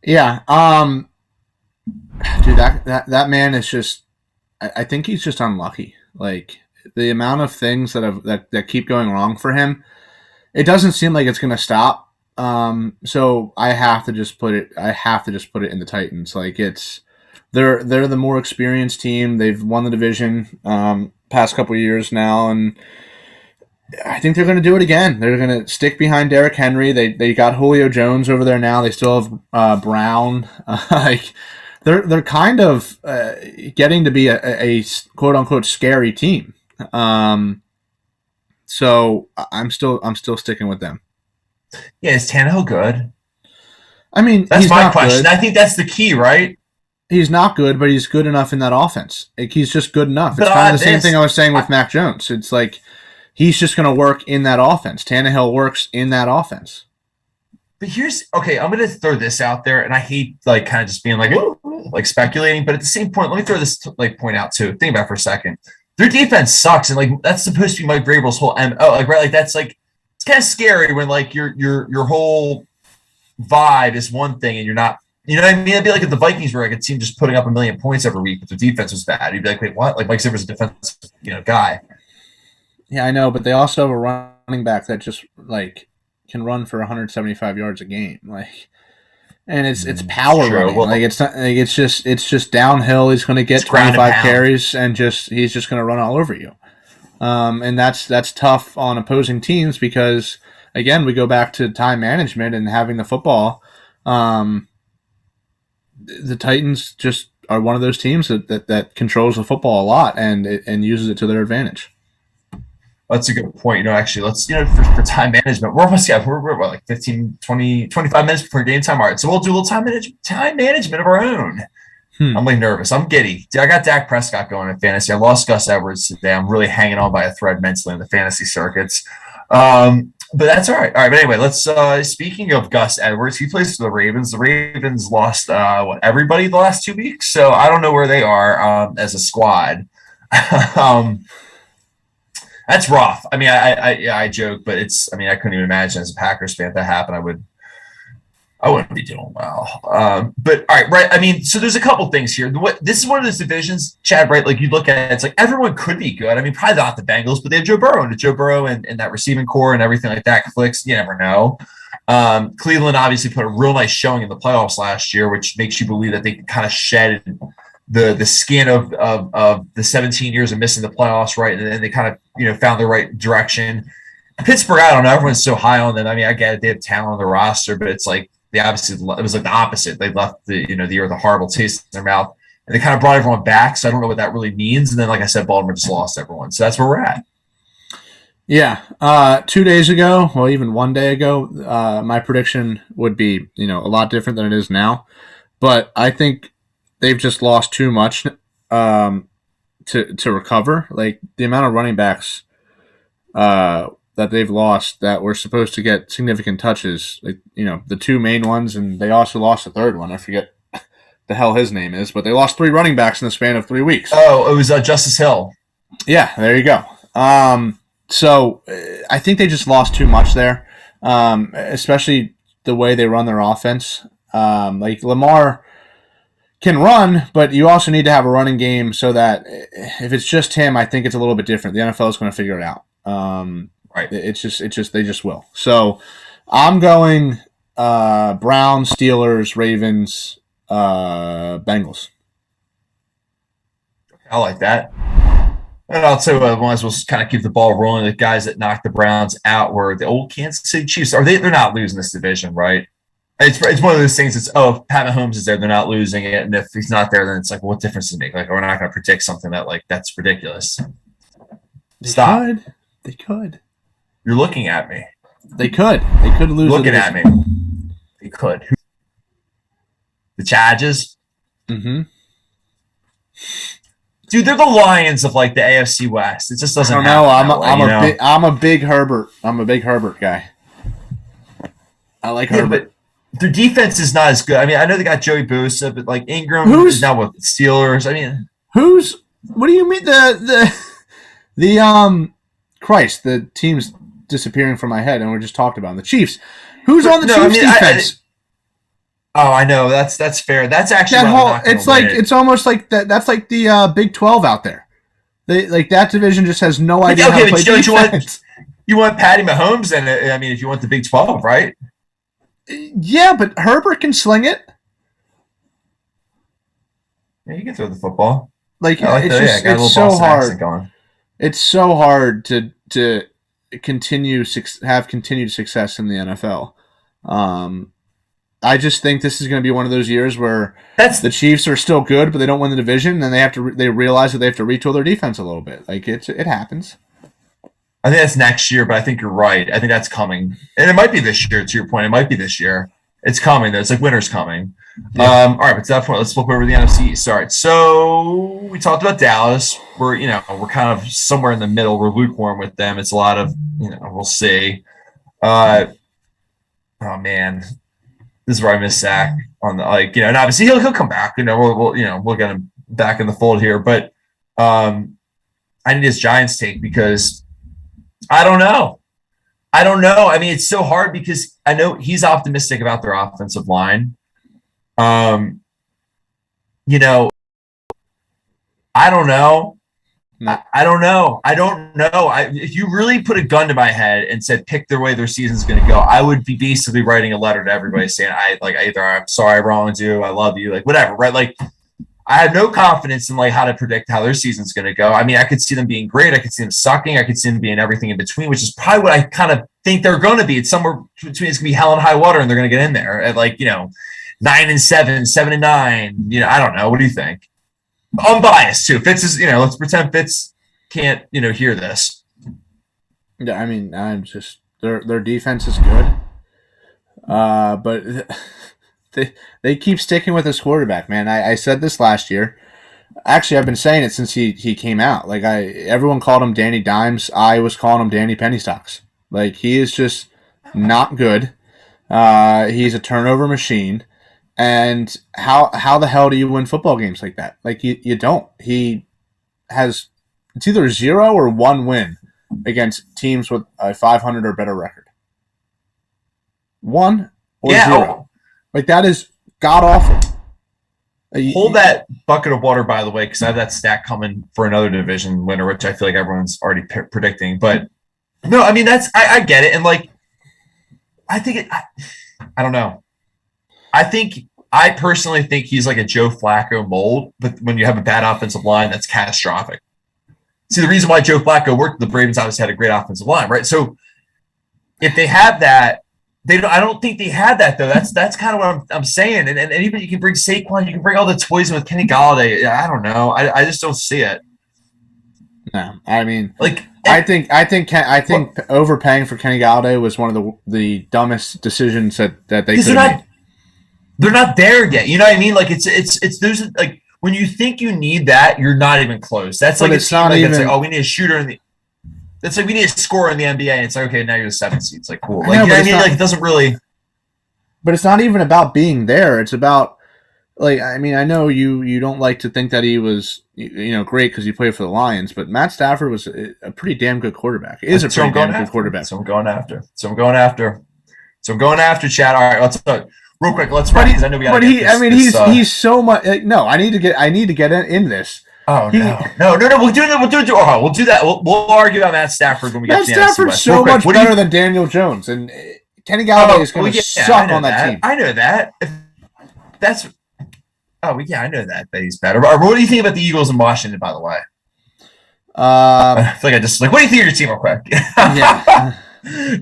Yeah. Dude, that man is just. I think he's just unlucky. Like the amount of things that keep going wrong for him, it doesn't seem like it's going to stop. So I have to just put it in the Titans. Like they're the more experienced team. They've won the division past couple of years now, and I think they're going to do it again. They're going to stick behind Derrick Henry. They got Julio Jones over there now. They still have Brown. Like they're kind of getting to be a quote unquote scary team. So I'm still sticking with them. Yeah, is Tannehill good? I mean, that's my question. Good. I think that's the key, right? He's not good, but he's good enough in that offense. Like, he's just good enough. It's kind of the same thing I was saying with Mac Jones. It's like he's just going to work in that offense. Tannehill works in that offense. But I'm going to throw this out there, and I hate like kind of just being like speculating, but at the same point, let me throw this point out too. Think about it for a second. Their defense sucks, and like that's supposed to be Mike Vrabel's whole MO. Like right, like that's like it's kind of scary when like your whole vibe is one thing and you're not. You know what I mean? It'd be like if the Vikings were like a team just putting up 1 million points every week, but their defense was bad. You'd be like, wait, what? Like Mike Zimmer's a defensive, guy. Yeah, I know, but they also have a running back that just like can run for 175 yards a game. Like and it's power True. running. Well, Like it's not like it's just downhill. He's going to get it's ground and 25 pound. carries and he's just going to run all over you. And that's tough on opposing teams because again we go back to time management and having the football. The Titans just are one of those teams that controls the football a lot and uses it to their advantage. That's a good point. Actually, let's, for time management, we're almost, we're what, like 15, 20, 25 minutes before game time. All right. So we'll do a little time management of our own. I'm like nervous. I'm giddy. I got Dak Prescott going in fantasy. I lost Gus Edwards today. I'm really hanging on by a thread mentally in the fantasy circuits. But that's all right. All right. But anyway, let's, speaking of Gus Edwards, he plays for the Ravens. The Ravens lost, everybody the last 2 weeks. So I don't know where they are, as a squad. That's rough. I mean, I joke, but I couldn't even imagine as a Packers fan if that happened. I wouldn't be doing well. But all right, right. I mean, so there's a couple things here. This is one of those divisions, Chad, right? Like you look at it, it's like everyone could be good. I mean, probably not the Bengals, but they have Joe Burrow and that receiving core and everything like that clicks. You never know. Cleveland obviously put a real nice showing in the playoffs last year, which makes you believe that they can kind of shed the skin of the 17 years of missing the playoffs, right? And then they kind of, found the right direction. Pittsburgh, I don't know. Everyone's so high on them. I mean, I get it. They have talent on the roster, but it's like it was like the opposite. They left the year with a horrible taste in their mouth, and they kind of brought everyone back. So I don't know what that really means. And then, like I said, Baltimore just lost everyone. So that's where we're at. Yeah. 2 days ago, well, even 1 day ago, my prediction would be, a lot different than it is now. But I think they've just lost too much to recover. Like the amount of running backs that they've lost that were supposed to get significant touches, like the two main ones, and they also lost a third one. I forget the hell his name is, but they lost 3 running backs in the span of 3 weeks. Oh, it was Justice Hill. Yeah, there you go. So I think they just lost too much there, especially the way they run their offense. Like Lamar can run, but you also need to have a running game so that if it's just him, I think it's a little bit different. The NFL is going to figure it out. Right. They just will. So I'm going Browns, Steelers, Ravens, Bengals. I like that. And I'll tell you what, might as well kind of keep the ball rolling. The guys that knocked the Browns out were the old Kansas City Chiefs. They're not losing this division, right? It's one of those things. It's if Pat Mahomes is there, they're not losing it, and if he's not there, then it's like, well, what difference does it make? Like, we're not going to predict something that's ridiculous. Stop. They could. You're looking at me. They could lose. Looking at me. They could. The Chargers. Mm-hmm. Dude, they're the Lions of like the AFC West. It just doesn't. I don't know. I'm a big Herbert. I'm a big Herbert guy. I like Herbert. But their defense is not as good. I mean, I know they got Joey Bosa, but like Ingram is now with the Steelers. I mean, what do you mean the Christ, the team's disappearing from my head, and we're just talked about the Chiefs. Who's on the Chiefs defense? I know that's fair. That's actually it's almost like that. That's like the Big 12 out there. They like that division just has no idea how to play defense. You want Patty Mahomes, and I mean, if you want the Big 12, right? Yeah, but Herbert can sling it. Yeah, you can throw the football. It's so hard. It's so hard to have continued success in the NFL. I just think this is going to be one of those years where the Chiefs are still good, but they don't win the division, and they realize that they have to retool their defense a little bit. Like it happens. I think that's next year, but I think you're right. I think that's coming, and it might be this year. To your point, it might be this year. It's coming. Though. It's like winter's coming. Yeah. All right, but to that point, let's flip over to the NFC East. All right, so we talked about Dallas. We're kind of somewhere in the middle. We're lukewarm with them. It's a lot of we'll see. Oh man, this is where I miss Zach on the and obviously he'll come back. We'll get him back in the fold here, but I need his Giants take because I don't know. I mean, it's so hard because I know he's optimistic about their offensive line. I don't know. No. I don't know. I don't know. If you really put a gun to my head and said pick the way their season's going to go, I would be basically writing a letter to everybody saying either I'm sorry I wronged you, I love you, like whatever, right? Like I have no confidence in like how to predict how their season's going to go. I mean, I could see them being great, I could see them sucking, I could see them being everything in between, which is probably what I kind of think they're going to be. It's somewhere between it's going to be hell and high water, and they're going to get in there at 9-7, 7-9. I don't know. What do you think? Unbiased too. Fitz is, let's pretend Fitz can't, hear this. Yeah, I mean, I'm just their defense is good, but they keep sticking with this quarterback, man. I said this last year. Actually, I've been saying it since he came out. Like everyone called him Danny Dimes. I was calling him Danny Pennystocks. Like he is just not good. He's a turnover machine. And how the hell do you win football games like that? Like you don't. He has it's either 0 or 1 win against teams with a 500 or better record. 1 or 0. Like that is god awful. Hold that bucket of water, by the way, because I have that stat coming for another division winner, which I feel like everyone's already predicting. But no, I mean I get it, and like I think I don't know. I personally think he's like a Joe Flacco mold, but when you have a bad offensive line, that's catastrophic. See, the reason why Joe Flacco worked, the Ravens obviously had a great offensive line, right? So if they have that, I don't think they had that though. That's kind of what I'm saying. And even you can bring Saquon, you can bring all the toys in with Kenny Golladay. I don't know. I just don't see it. No, I mean, like I think overpaying for Kenny Golladay was one of the dumbest decisions that they could have made. They're not there yet. You know what I mean? Like it's there's like when you think you need that, you're not even close. That's like it's not even. It's like, oh, we need a shooter in the. It's like we need a scorer in the NBA. And it's like, okay, now you're the 7th seed. It's like cool. Like you know what I mean? Like it doesn't really. But it's not even about being there. It's about like I mean I know you don't like to think that he was great because he played for the Lions, but Matt Stafford was a pretty damn good quarterback. Is a pretty damn good quarterback. So I'm going after. Chad. All right, let's talk. Real quick, let's run these. I know we got to get this. I mean, he's so much. No, I need to get in this. Oh no! We'll do that. We'll do that. We'll argue about Matt Stafford when we get to the NFC West. Matt Stafford's so much better than Daniel Jones, and Kenny Golladay is going to suck on that team. I know that. That's. Oh yeah, I know that he's better. But what do you think about the Eagles in Washington? By the way, I feel like I just what do you think of your team, real quick? Yeah.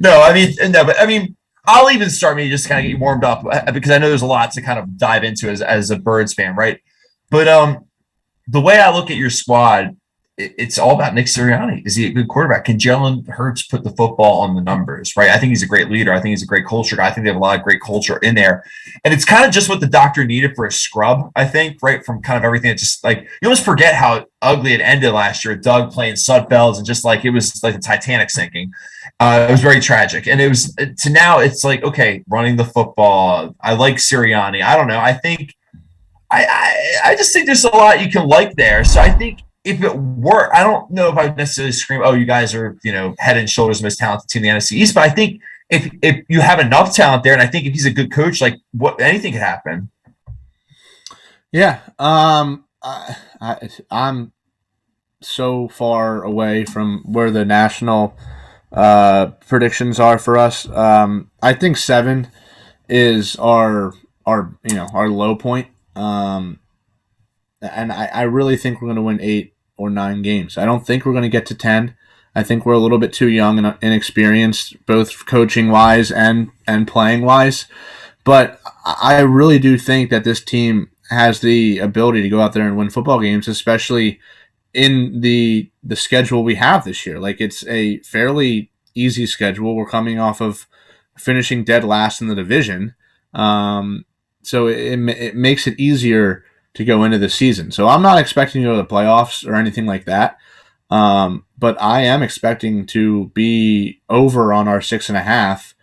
But I mean. I'll even start me just kind of get you warmed up because I know there's a lot to kind of dive into as a Birds fan, right? But the way I look at your squad, it's all about Nick Sirianni. Is he a good quarterback? Can Jalen Hurts put the football on the numbers, right? I think he's a great leader. I think he's a great culture guy. I think they have a lot of great culture in there. And it's kind of just what the doctor needed for a scrub, I think, right? From kind of everything that just like you almost forget how ugly it ended last year. Doug playing Sudfelds and just like it was like the Titanic sinking. It was very tragic. And it was to now it's like, okay, running the football. I like Sirianni. I don't know. I think I just think there's a lot you can like there. So I think if it were, I don't know if I would necessarily scream, oh, you guys are, head and shoulders most talented team in the NFC East. But I think if you have enough talent there, and I think if he's a good coach, like anything could happen. Yeah. I'm so far away from where the national predictions are for us. I think 7 is our low point. And I really think we're going to win 8 or 9 games. I don't think we're going to get to 10. I think we're a little bit too young and inexperienced, both coaching wise and playing wise. But I really do think that this team has the ability to go out there and win football games, especially in the schedule we have this year. Like it's a fairly easy schedule. We're coming off of finishing dead last in the division. So it makes it easier to go into the season. So I'm not expecting to go to the playoffs or anything like that. But I am expecting to be over on our 6.5.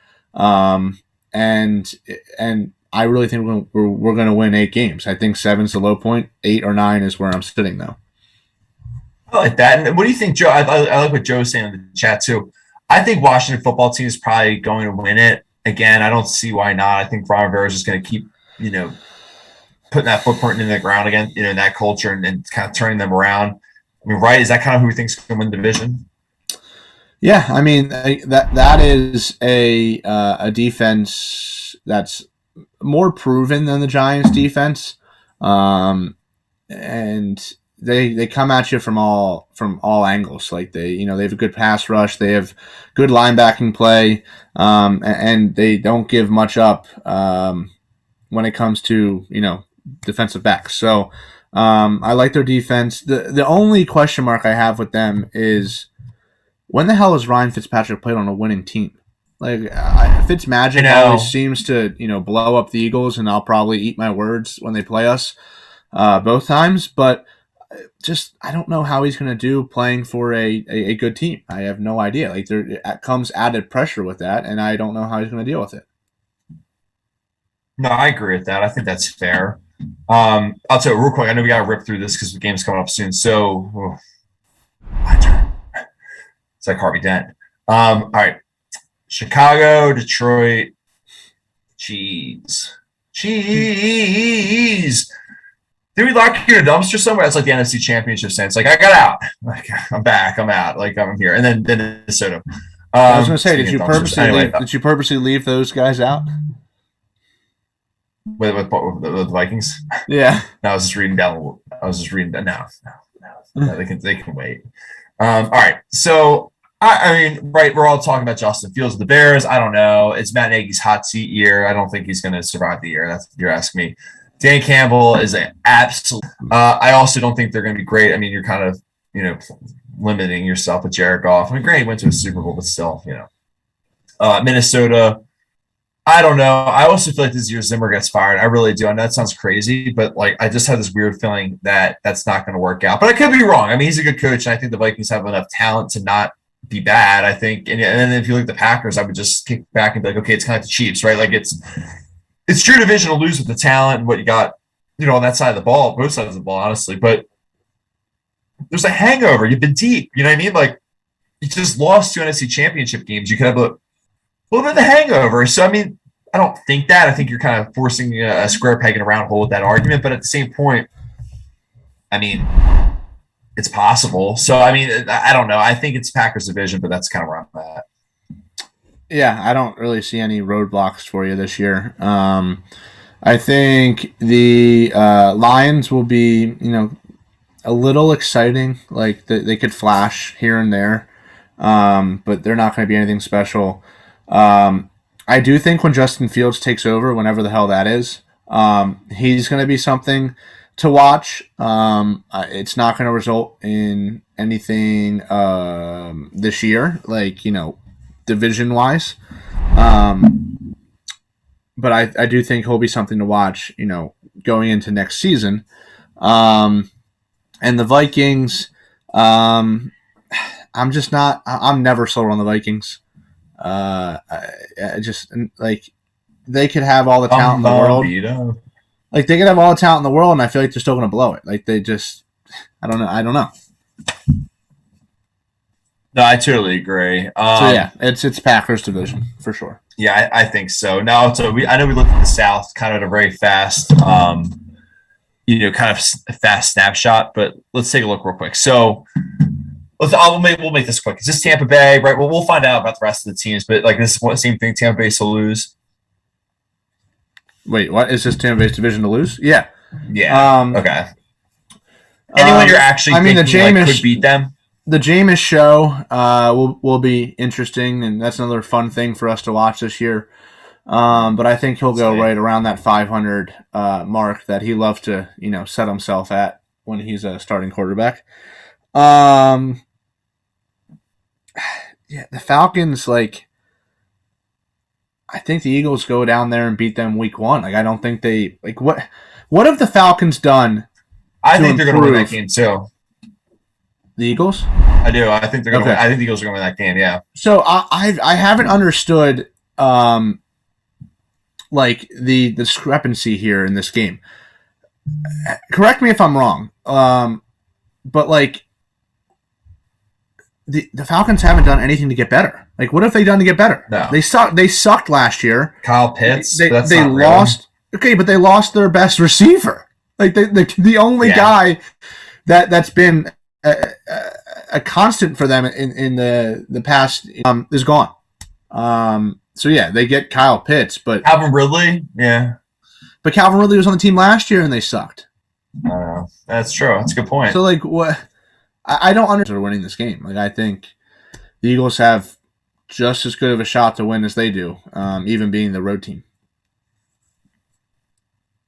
And I really think we're going to win 8 games. I think 7's the low point. 8 or 9 is where I'm sitting though. I like that. And what do you think, Joe? I like what Joe was saying in the chat too. I think Washington football team is probably going to win it again. I don't see why not. I think Ron Rivera is just going to keep, putting that footprint in the ground again, in that culture and kind of turning them around. I mean, right? Is that kind of who we think's going to win the division? Yeah, I mean that is a defense that's more proven than the Giants' defense, and they come at you from all angles. Like they have a good pass rush, they have good linebacking play, and they don't give much up when it comes to defensive backs. So I like their defense. The only question mark I have with them is, when the hell has Ryan Fitzpatrick played on a winning team? Like Fitzmagic always seems to blow up the Eagles, and I'll probably eat my words when they play us both times. But just I don't know how he's going to do playing for a good team. I have no idea. Like there comes added pressure with that, and I don't know how he's going to deal with it. No, I agree with that. I think that's fair. I'll tell you real quick. I know we got to rip through this because the game's coming up soon. So, my turn. It's like Harvey Dent. All right. Chicago, Detroit, cheese. Did we lock you in a dumpster somewhere? That's like the NFC Championship sense. Like, I got out. Like, I'm back. I'm out. Like, I'm here. And then Minnesota. I was going to say, did you purposely leave those guys out? With the Vikings? Yeah. No, I was just reading down. No. They can wait. All right. So, I mean, right, we're all talking about Justin Fields of the Bears. I don't know. It's Matt Nagy's hot seat year. I don't think he's going to survive the year. That's what you're asking me. Dan Campbell is an absolute. I also don't think they're going to be great. I mean, you're kind of, limiting yourself with Jared Goff. I mean, great, he went to a Super Bowl, but still, Minnesota, I don't know. I also feel like this year Zimmer gets fired. I really do. I know that sounds crazy, but I just have this weird feeling that that's not going to work out. But I could be wrong. I mean, he's a good coach, and I think the Vikings have enough talent to not be bad, I think. And then if you look at the Packers, I would just kick back and be like, okay, it's kind of like the Chiefs, right? Like it's your division to lose with the talent and what you got, on that side of the ball, both sides of the ball, honestly. But there's a hangover. You've been deep. You know what I mean? Like, you just lost 2 NFC Championship games. You could have a little bit of the hangover. So, I mean, I don't think that. I think you're kind of forcing a square peg in a round hole with that argument. But at the same point, I mean, it's possible. So, I mean, I don't know. I think it's Packers division, but that's kind of where I'm at. Yeah, I don't really see any roadblocks for you this year. I think the Lions will be, a little exciting. Like they could flash here and there, but they're not going to be anything special. I do think when Justin Fields takes over, whenever the hell that is, he's going to be something to watch. It's not going to result in anything this year, division wise. But I do think he'll be something to watch, going into next season. And the Vikings, I'm never sold on the Vikings. They could have all the talent in the world. Like they could have all the talent in the world, and I feel like they're still going to blow it. Like they just, I don't know. No, I totally agree. It's Packers division for sure. Yeah, I think so. Now, I know we looked at the South kind of at a very fast, kind of a fast snapshot, but let's take a look real quick. So, we'll make this quick. Is this Tampa Bay, right? Well, we'll find out about the rest of the teams, but this is same thing. Tampa Bay to lose. Wait, what is this Tampa Bay's division to lose? Yeah. Yeah. Okay. Anyone you're actually thinking could beat them? The Jameis show will be interesting, and that's another fun thing for us to watch this year. But I think he'll go right around that 500 mark that he loves to, set himself at when he's a starting quarterback. The Falcons, I think the Eagles go down there and beat them week 1. I don't think they what have the Falcons done? I think they're going to win that game too. The Eagles? I do. I think they're going to win. I think the Eagles are going to win that game, yeah. So I haven't understood the discrepancy here in this game. Correct me if I'm wrong. But the Falcons haven't done anything to get better. What have they done to get better? No. They sucked last year. Kyle Pitts. They lost. Real. Okay, but they lost their best receiver. The only guy that's been a constant for them in the past is gone. So yeah, they get Kyle Pitts, but Calvin Ridley, yeah. But Calvin Ridley was on the team last year and they sucked. That's true. That's a good point. So like what? I don't understand winning this game. Like I think the Eagles have just as good of a shot to win as they do, even being the road team.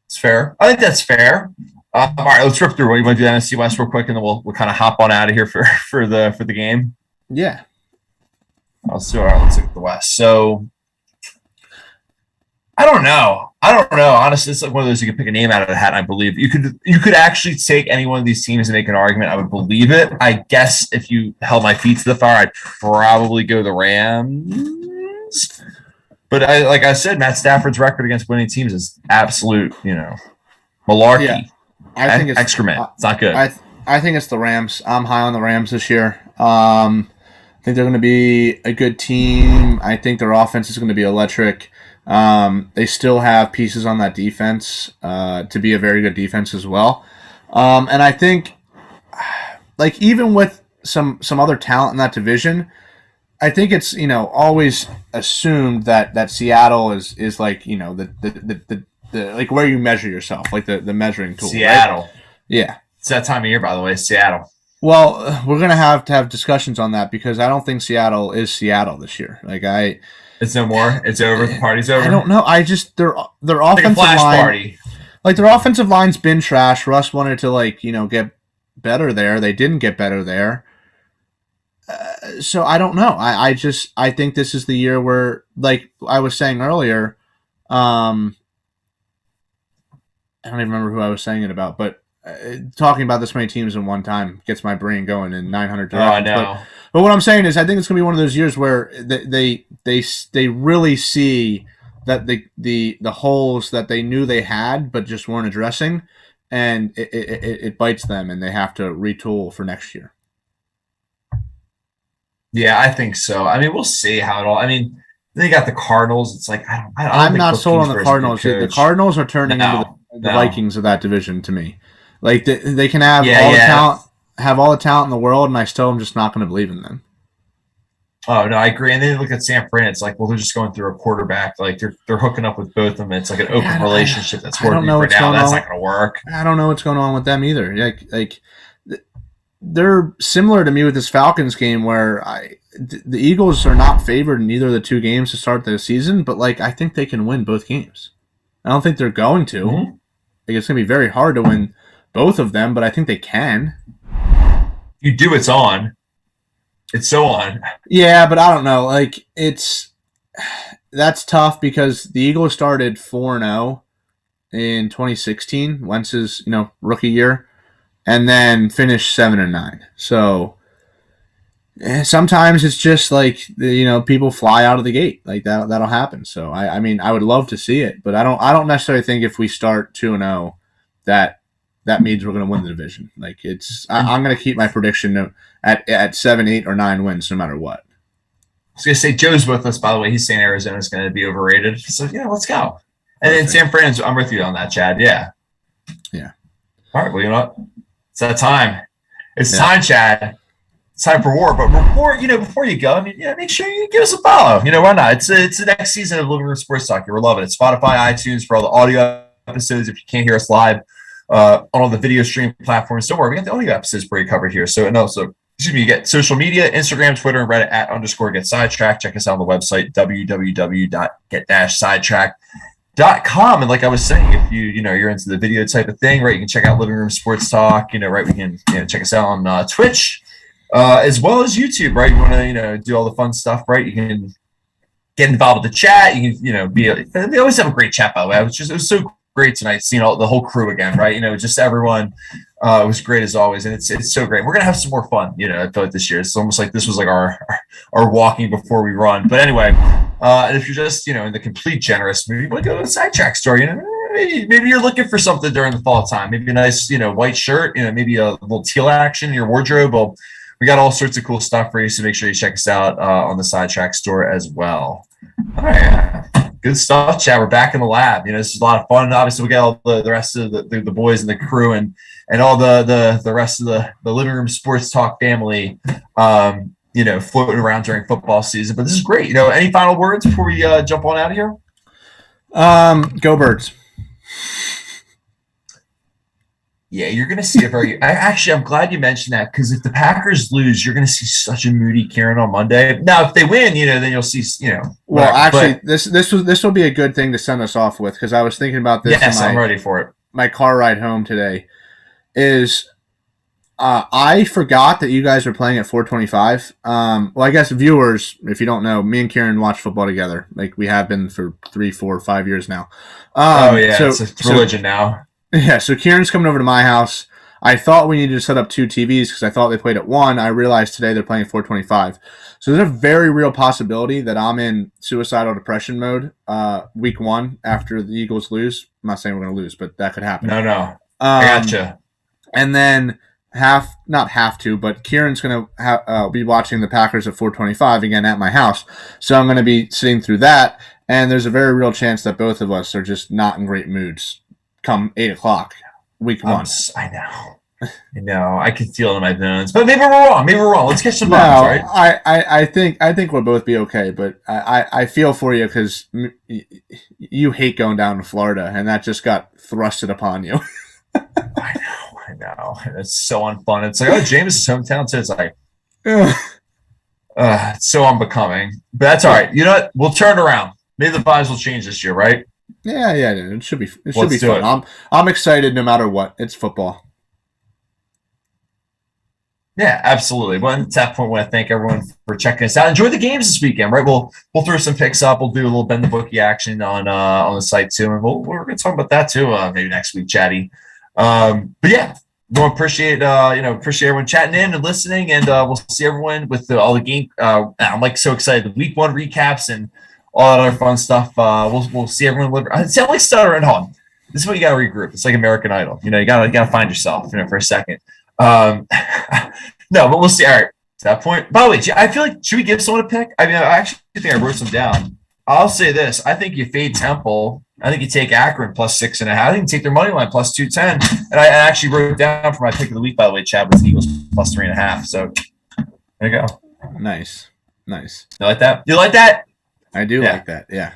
It's fair. I think that's fair. All right, let's rip through. What you want to do, the NFC West real quick, and then we'll kind of hop on out of here for the game. Yeah. Let's look at the West. So I don't know. Honestly, it's like one of those you could pick a name out of the hat. And I believe you could actually take any one of these teams and make an argument. I would believe it. I guess if you held my feet to the fire, I'd probably go the Rams. But like I said, Matt Stafford's record against winning teams is absolute, malarkey. Yeah. I think it's excrement. It's not good. I think it's the Rams. I'm high on the Rams this year. I think they're going to be a good team. I think their offense is going to be electric. They still have pieces on that defense to be a very good defense as well. And I think, like even with some other talent in that division, I think it's always assumed that Seattle is like the like where you measure yourself, like the measuring tool. Seattle, right? Yeah, it's that time of year, by the way. Seattle. Well, we're gonna have to have discussions on that because I don't think Seattle is Seattle this year. It's no more. It's over. The party's over. I don't know. I just their offensive like a flash line, party. Like their offensive line's been trash. Russ wanted to get better there. They didn't get better there. So I don't know. I think this is the year where, like I was saying earlier, I don't even remember who I was saying it about, but talking about this many teams in one time gets my brain going in 900 directions. Oh, I know. But what I'm saying is, I think it's going to be one of those years where they really see that the holes that they knew they had but just weren't addressing, and it bites them, and they have to retool for next year. Yeah, I think so. I mean, we'll see how it all. I mean, they got the Cardinals. It's like I'm not sold on the Cardinals. The Cardinals are turning into the Vikings of that division to me. Like they can have all the talent in the world, and I still am just not going to believe in them. Oh no, I agree. And then you look at San Fran. It's like, well, they're just going through a quarterback. Like they're hooking up with both of them. It's like an open relationship that's working for now. That's not going to work. I don't know what's going on with them either. Like they're similar to me with this Falcons game, where the Eagles are not favored in either of the two games to start the season, but I think they can win both games. I don't think they're going to. Mm-hmm. It's going to be very hard to win both of them, but I think they can. You do, it's on. It's so on. Yeah, but I don't know. That's tough because the Eagles started 4-0 in 2016, Wentz's rookie year, and then finished 7-9. So sometimes it's just people fly out of the gate. Like that'll happen. So I mean I would love to see it, but I don't necessarily think if we start 2-0 that means we're going to win the division. I'm going to keep my prediction at 7, 8, or 9 wins no matter what. I was going to say Joe's with us, by the way. He's saying Arizona's going to be overrated. So yeah, let's go. And then San Fran's, I'm with you on that, Chad. Yeah. Yeah. All right. Well, you know what? It's that time. It's time, Chad. It's time for war. But before you go, I mean, make sure you give us a follow. Why not? It's the next season of Living Room Sports Talk. We're loving it. Spotify, iTunes for all the audio episodes. If you can't hear us live on all the video stream platforms, don't worry. We got the audio episodes pretty covered here. So, and also, you get social media, Instagram, Twitter, and Reddit @_GetSidetracked. Check us out on the website, www.get-sidetracked.com. And like I was saying, if you're into the video type of thing, right, you can check out Living Room Sports Talk, right, we can check us out on Twitch as well as YouTube, right? You want to do all the fun stuff, right? You can get involved with the chat. You can they always have a great chat, by the way. It was so great tonight seeing the whole crew again, right? Just everyone was great as always, and it's so great. We're gonna have some more fun, I feel like this year. It's almost like this was like our walking before we run. But anyway, and if you're just in the complete generous mood, you want to go to the Sidetrack store. Maybe you're looking for something during the fall time. Maybe a nice white shirt. Maybe a little teal action in your wardrobe. Well, we got all sorts of cool stuff for you. So make sure you check us out on the Sidetrack store as well. All right. Good stuff, Chad. We're back in the lab. This is a lot of fun. Obviously, we got all the rest of the boys and the crew and and all the rest of the living room sports talk family, floating around during football season. But this is great. Any final words before we jump on out of here? Go Birds. Yeah, you're going to see I'm glad you mentioned that, because if the Packers lose, you're going to see such a moody Kieran on Monday. Now, if they win, then you'll see, Well, actually, this will be a good thing to send us off with, because I was thinking about this. Yes, I'm ready for it. My car ride home today is I forgot that you guys were playing at 4:25. Well, I guess viewers, if you don't know, me and Kieran watch football together. Like we have been for 3, 4, 5 years now. It's religion now. Yeah, so Kieran's coming over to my house. I thought we needed to set up 2 TVs because I thought they played at 1. I realized today they're playing at 4:25. So there's a very real possibility that I'm in suicidal depression mode week 1 after the Eagles lose. I'm not saying we're going to lose, but that could happen. No. I gotcha. And then not have to, but Kieran's going to be watching the Packers at 4:25 again at my house. So I'm going to be sitting through that, and there's a very real chance that both of us are just not in great moods come 8 o'clock, week 1. I know. I can feel it in my bones, but maybe we're wrong. Let's catch some vibes, right? I think we'll both be okay, but I feel for you because you hate going down to Florida, and that just got thrusted upon you. I know. It's so unfun. It's like, James' hometown, so it's like, it's so unbecoming. But that's all right. You know what? We'll turn it around. Maybe the vibes will change this year, right? Yeah. It should be fun. I'm excited no matter what. It's football. Yeah, absolutely. Well, at that point, I want to thank everyone for checking us out. Enjoy the games this weekend, right? We'll throw some picks up. We'll do a little bend the bookie action on the site too, and we're going to talk about that too maybe next week, Chatty. But yeah, we'll appreciate everyone chatting in and listening, and we'll see everyone with all the game. I'm like so excited. The week 1 recaps and all that other fun stuff. We'll see everyone. I sound like stuttering. Hold on. This is what you got to regroup. It's like American Idol. You gotta find yourself. For a second. No, but we'll see. All right, to that point. By the way, I feel like should we give someone a pick? I mean, I actually think I wrote some down. I'll say this: I think you fade Temple. I think you take Akron plus 6.5. I think you take their money line plus 210. And I actually wrote down for my pick of the week, by the way, Chad, with the Eagles plus 3.5. So there you go. Nice. You like that? You like that? I do like that. Yeah.